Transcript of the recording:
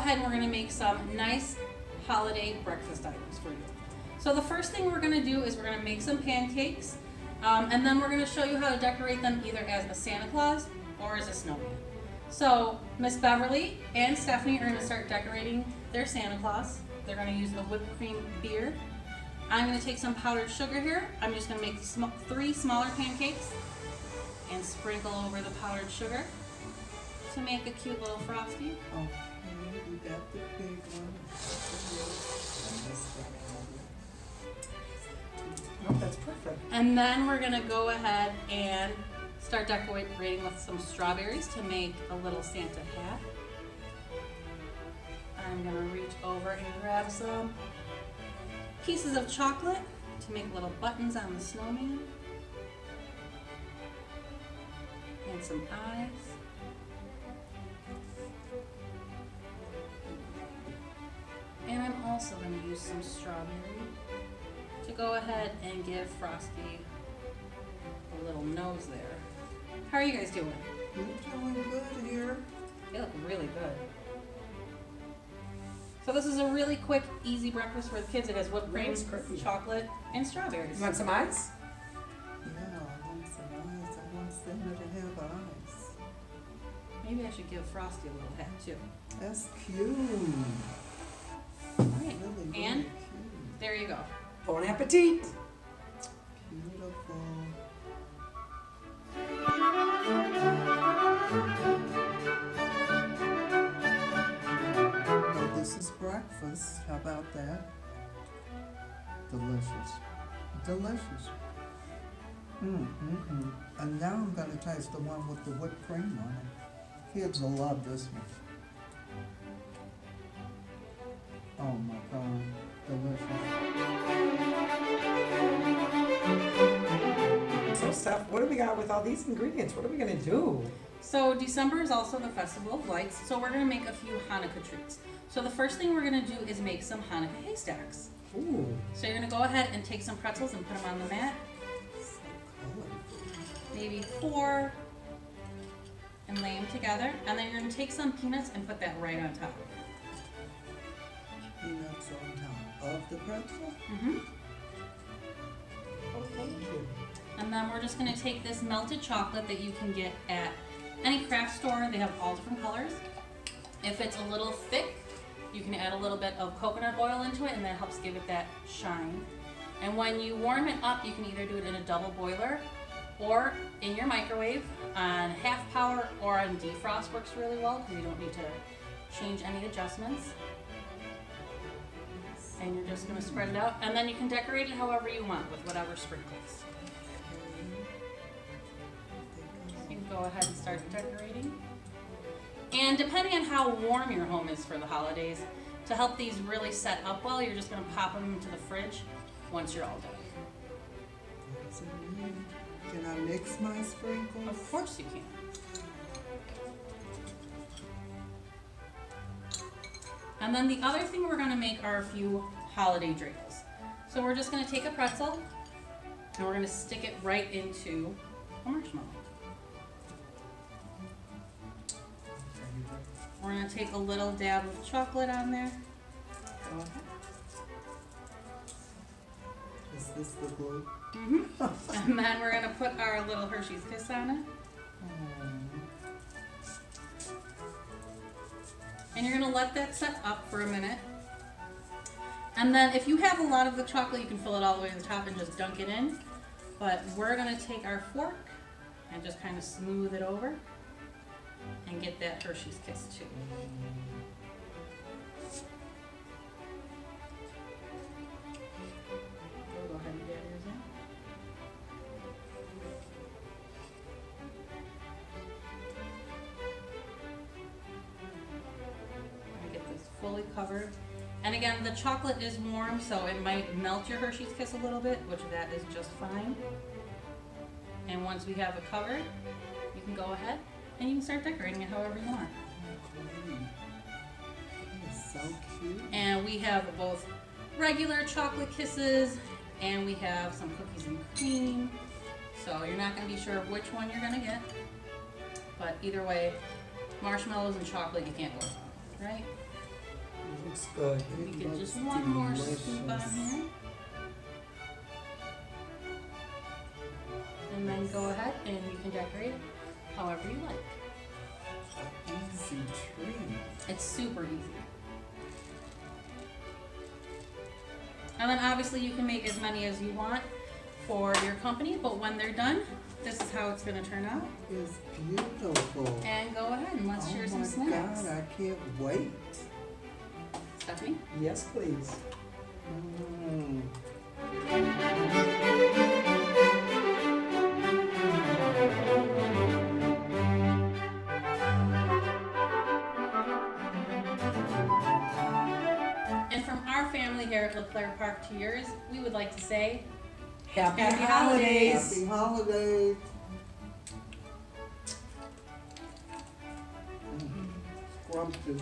ahead and we're gonna make some nice holiday breakfast items for you. So the first thing we're gonna do is we're gonna make some pancakes, and then we're gonna show you how to decorate them either as a Santa Claus or as a snowman. So Miss Beverly and Stephanie are gonna start decorating their Santa Claus. They're gonna use a whipped cream beer. I'm gonna take some powdered sugar here. I'm just gonna make 3 smaller pancakes and sprinkle over the powdered sugar to make a cute little frosty. Okay, we got the big one. No, that's perfect. And then we're gonna go ahead and start decorating with some strawberries to make a little Santa hat. I'm gonna reach over and grab some pieces of chocolate to make little buttons on the snowman. And some eyes. And I'm also gonna use some strawberry to go ahead and give Frosty a little nose there. How are you guys doing? We're doing good here. They look really good. So this is a really quick, easy breakfast for the kids. It has whipped cream, Nice cookie. chocolate, and strawberries. You want some ice? Yeah, I want some eyes. I want Santa to have eyes. Maybe I should give Frosty a little hat too. That's cute. All right, Really, really and cute. there you go. Bon appetit. Beautiful. Oh, this is breakfast. How about that? Delicious. Delicious. And now I'm going to taste the one with the whipped cream on it. Kids will love this one. Oh my God. Delicious. So, Steph, what do we got with all these ingredients? What are we gonna do? So December is also the Festival of Lights, so we're gonna make a few Hanukkah treats. So the first thing we're gonna do is make some Hanukkah haystacks. Ooh, So you're gonna go ahead and take some pretzels and put them on the mat, So colorful. maybe 4, and lay them together. And then you're gonna take some peanuts and put that right on top. Peanuts on top of the pretzel. oh, thank you. And then we're just gonna take this melted chocolate that you can get at any craft store. They have all different colors. If it's a little thick, you can add a little bit of coconut oil into it, and that helps give it that shine. And when you warm it up, you can either do it in a double boiler or in your microwave on half power, or on defrost works really well because you don't need to change any adjustments. And you're just gonna spread it out, and then you can decorate it however you want with whatever sprinkles. You can go ahead and start decorating. And depending on how warm your home is for the holidays, to help these really set up well, you're just gonna pop them into the fridge once you're all done. That's it. Can I mix my sprinkles? Of course you can. And then the other thing we're gonna make are a few holiday dreidels. So we're just gonna take a pretzel and we're gonna stick it right into a marshmallow. We're gonna take a little dab of chocolate on there. Go ahead. Is this the glue? And then we're gonna put our little Hershey's Kiss on it. And you're gonna let that set up for a minute. And then if you have a lot of the chocolate, you can fill it all the way to the top and just dunk it in. But we're gonna take our fork and just kind of smooth it over and get that Hershey's Kiss too. Go ahead and get yours in. Get this fully covered. And again, the chocolate is warm, so it might melt your Hershey's Kiss a little bit, which that is just fine. And once we have it covered, you can go ahead and you can start decorating it however you want. That is so cute. And we have both regular chocolate kisses and we have some cookies and cream. So you're not going to be sure which one you're going to get. But either way, marshmallows and chocolate you can't go wrong, right? Looks good. We It get looks just one more scoop on delicious. here. And then go ahead and you can decorate it however you like. Easy treat. It's super easy. And then obviously you can make as many as you want for your company, but when they're done, this is how it's gonna turn out. It's beautiful. And go ahead and let's share some Oh snacks. my God, I can't wait. Stephanie? Yes, please. Mm. And from our family here at LeClaire Park to yours, we would like to say, Happy, Happy holidays. Happy holidays. Scrumptious.